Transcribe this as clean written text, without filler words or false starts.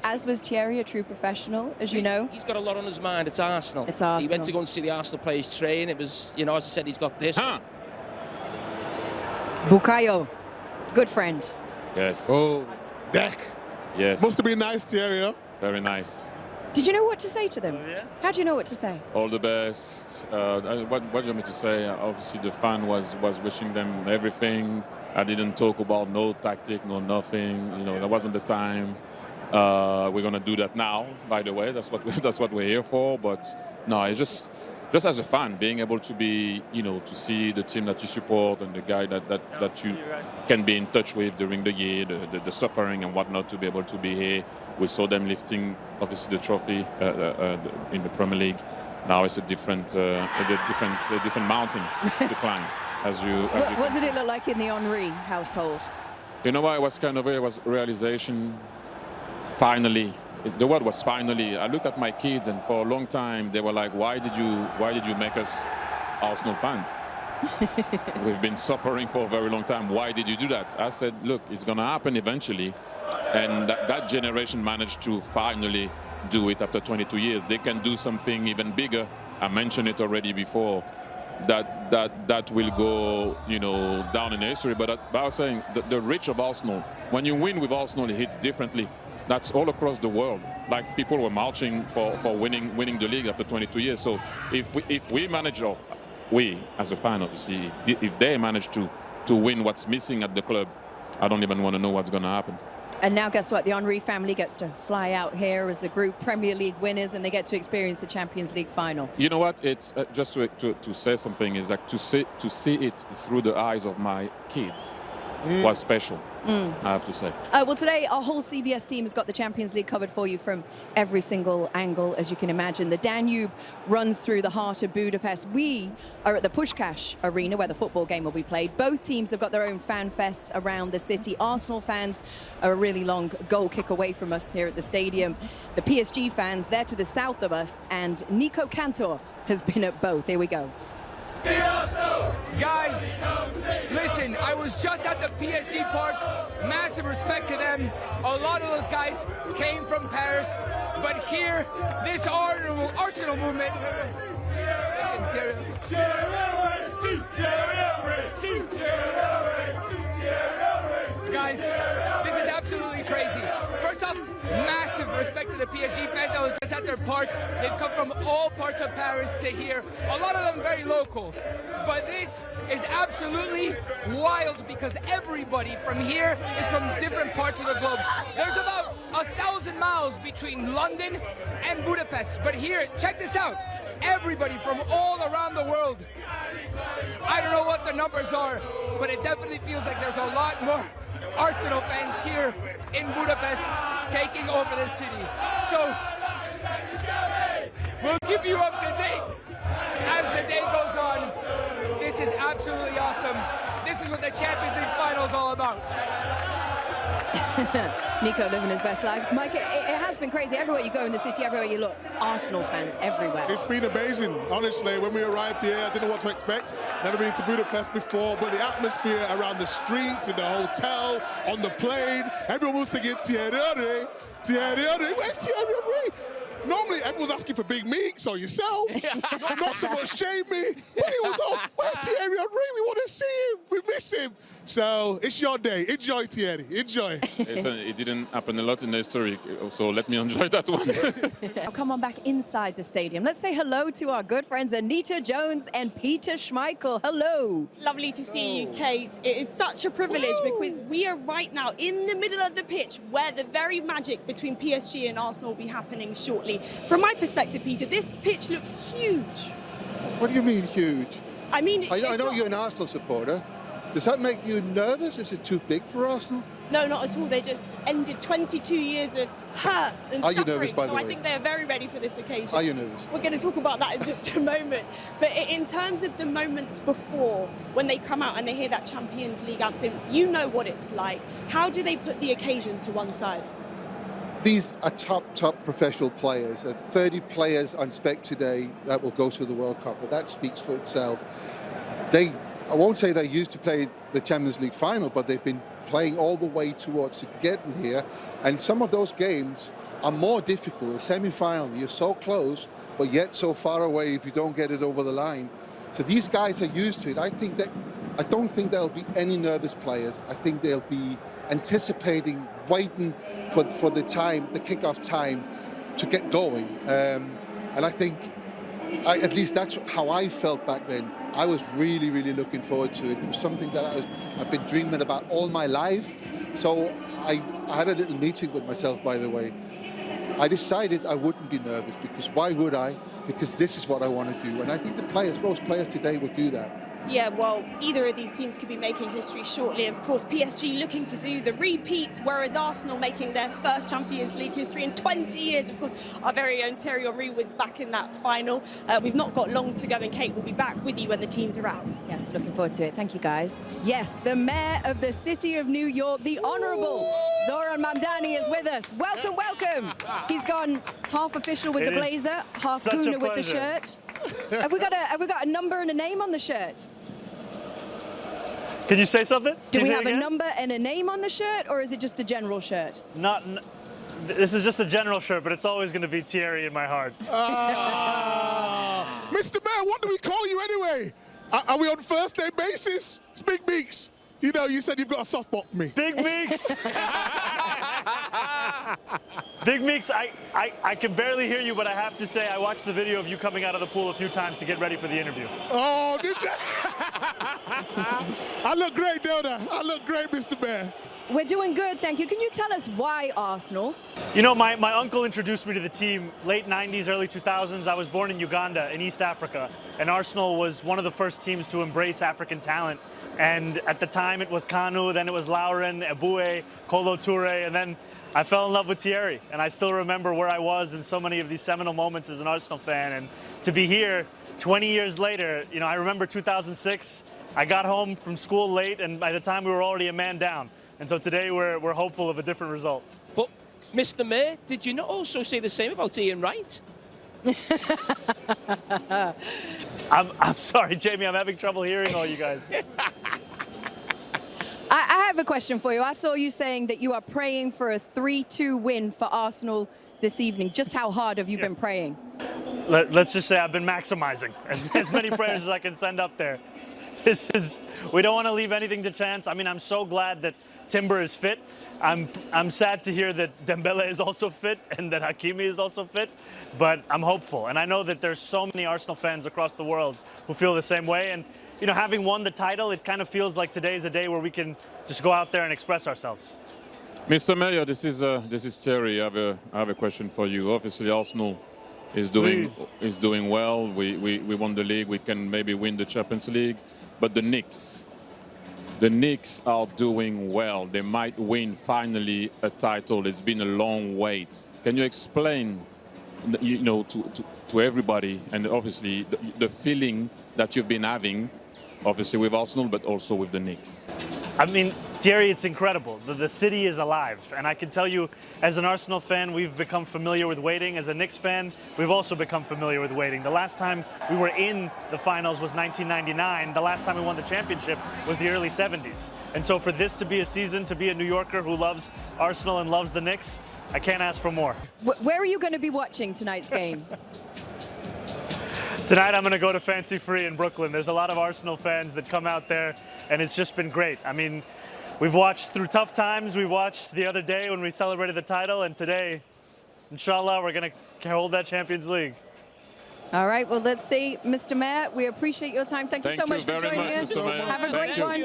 as was Thierry, a true professional, as you know. He's got a lot on his mind. It's Arsenal. It's Arsenal. He went to go and see the Arsenal players train. It was, you know, as I said, he's got this. Bukayo, good friend. Yes. Oh, deck. Yes. Must have been nice, Thierry, huh? Very nice. Did you know what to say to them? Oh, yeah? How do you know what to say? All the best. What do you want me to say? Obviously, the fan was wishing them everything. I didn't talk about no tactic, no nothing. You know, that wasn't the time. We're gonna do that now. By the way, that's what we're here for. But no, it's just as a fan, being able to be, you know, to see the team that you support and the guy that you can be in touch with during the year, the suffering and whatnot, to be able to be here. We saw them lifting, obviously, the trophy in the Premier League. Now it's a different mountain to climb. What did it look like in the Henry household? You know what? It was kind of it was realization. Finally, the word was finally. I looked at my kids, and for a long time they were like, "Why did you make us Arsenal fans? We've been suffering for a very long time. Why did you do that?" I said, "Look, it's gonna happen eventually." And that generation managed to finally do it after 22 years. They can do something even bigger. I mentioned it already before. That will go, you know, down in history. But I was saying the reach of Arsenal. When you win with Arsenal, it hits differently. That's all across the world. Like, people were marching for winning the league after 22 years. So if we manage, or we as a fan, obviously, if they manage to win what's missing at the club, I don't even want to know what's going to happen. And now, guess what? The Henry family gets to fly out here as a group Premier League winners, and they get to experience the Champions League final. You know what? It's just to say something is like to see it through the eyes of my kids was special. I have to say. Well, today our whole CBS team has got the Champions League covered for you from every single angle, as you can imagine. The Danube runs through the heart of Budapest. We are at the Puskás Arena, where the football game will be played. Both teams have got their own fan fests around the city. Arsenal fans are a really long goal kick away from us here at the stadium. The PSG fans, they're to the south of us, and Nico Cantor has been at both. Here we go. Guys, listen, I was just at the PSG park. Massive respect to them. A lot of those guys came from Paris, but here, this Arsenal movement. Guys, this is absolutely crazy. First off, massive respect to the PSG fans. I was just at their park. They've come from all parts of Paris to here. A lot of them very local. But this is absolutely wild, because everybody from here is from different parts of the globe. There's about 1,000 miles between London and Budapest. But here, check this out. Everybody from all around the world. I don't know what the numbers are, but it definitely feels like there's a lot more Arsenal fans here in Budapest taking over the city. So we'll keep you up to date as the day goes on. This is absolutely awesome. This is what the Champions League final is all about. Nico living his best life. Mike, it has been crazy. Everywhere you go in the city, everywhere you look, Arsenal fans everywhere. It's been amazing, honestly. When we arrived here, I didn't know what to expect. Never been to Budapest before, but the atmosphere around the streets, in the hotel, on the plane, everyone was singing Thierry, Thierry, where's Thierry? Normally, everyone's asking for Big Meeks or yourself. Not so much Jamie. But he was on, where's Thierry Henry? We want to see him. We miss him. So it's your day. Enjoy, Thierry. Enjoy. It didn't happen a lot in the history, so let me enjoy that one. Now come on back inside the stadium. Let's say hello to our good friends Anita Jones and Peter Schmeichel. Hello. Lovely to see you, Kate. It is such a privilege because we are right now in the middle of the pitch where the very magic between PSG and Arsenal will be happening shortly. From my perspective, Peter, this pitch looks huge. What do you mean huge? I mean, I know you're an Arsenal supporter. Does that make you nervous? Is it too big for Arsenal? No, not at all. They just ended 22 years of hurt and Are you suffering, nervous, by the so way? I think they're very ready for this occasion. Are you nervous? We're going to talk about that in just a moment. But in terms of the moments before, when they come out and they hear that Champions League anthem, you know what it's like. How do they put the occasion to one side? These are top professional players. 30 players on spec today that will go to the World Cup, but that speaks for itself. I won't say they used to play the Champions League final, but they've been playing all the way towards to getting here. And some of those games are more difficult. A semi-final, you're so close, but yet so far away if you don't get it over the line. So these guys are used to it. I don't think there'll be any nervous players. I think they'll be anticipating, waiting for the time, the kickoff time, to get going. And I think, at least that's how I felt back then. I was really, really looking forward to it. It was something that I've been dreaming about all my life. So I had a little meeting with myself, by the way. I decided I wouldn't be nervous, because why would I? Because this is what I want to do. And I think most players today will do that. Yeah, well, either of these teams could be making history shortly. Of course, PSG looking to do the repeat, whereas Arsenal making their first Champions League history in 20 years. Of course, our very own Thierry was back in that final. We've not got long to go, and Kate will be back with you when the teams are out. Yes, looking forward to it. Thank you, guys. Yes, the mayor of the city of New York, the Honourable Zohran Mamdani, is with us. Welcome, welcome. He's gone half official with the blazer, half Guna with the shirt. Have we got a number and a name on the shirt? Can you say something? Do we have a number and a name on the shirt, or is it just a general shirt? This is just a general shirt, but it's always going to be Thierry in my heart. Mr. Mayor, what do we call you anyway? Are we on first name basis? It's Big Meeks. You know, you said you've got a soft spot for me. Big Meeks! Big Meeks, I can barely hear you, but I have to say I watched the video of you coming out of the pool a few times to get ready for the interview. Oh, did you? I look great, don't I? I look great, Mr. Mayor. We're doing good, thank you. Can you tell us why Arsenal? You know, my uncle introduced me to the team late 90s, early 2000s. I was born in Uganda, in East Africa, and Arsenal was one of the first teams to embrace African talent. And at the time, it was Kanu, then it was Lauren, Eboué, Kolo Touré, and then I fell in love with Thierry. And I still remember where I was in so many of these seminal moments as an Arsenal fan. And to be here 20 years later, you know, I remember 2006, I got home from school late, and by the time we were already a man down. And so today we're hopeful of a different result. But, Mr. Mayor, did you not also say the same about Ian Wright? I'm sorry, Jamie, I'm having trouble hearing all you guys. I have a question for you. I saw you saying that you are praying for a 3-2 win for Arsenal this evening. Just how hard have you been praying? Let's just say I've been maximizing as many prayers as I can send up there. We don't want to leave anything to chance. I mean, I'm so glad that Timber is fit. I'm sad to hear that Dembele is also fit and that Hakimi is also fit, but I'm hopeful. And I know that there's so many Arsenal fans across the world who feel the same way. And, you know, having won the title, it kind of feels like today's a day where we can just go out there and express ourselves. Mr. Mayor, this is Thierry. I have a question for you. Obviously, Arsenal is doing well. We won the league. We can maybe win the Champions League. But the Knicks are doing well. They might win finally a title. It's been a long wait. Can you explain, you know, to everybody, and obviously the feeling that you've been having, obviously with Arsenal, but also with the Knicks? I mean, Thierry, it's incredible. The city is alive. And I can tell you, as an Arsenal fan, we've become familiar with waiting. As a Knicks fan, we've also become familiar with waiting. The last time we were in the finals was 1999. The last time we won the championship was the early 70s. And so for this to be a season, to be a New Yorker who loves Arsenal and loves the Knicks, I can't ask for more. Where are you going to be watching tonight's game? Tonight I'm going to go to Fancy Free in Brooklyn. There's a lot of Arsenal fans that come out there, and it's just been great. I mean, we've watched through tough times. We watched the other day when we celebrated the title, and today, inshallah, we're going to hold that Champions League. All right, well, let's see. Mr. Mayor, we appreciate your time. Thank you so much for joining us. Have a great one.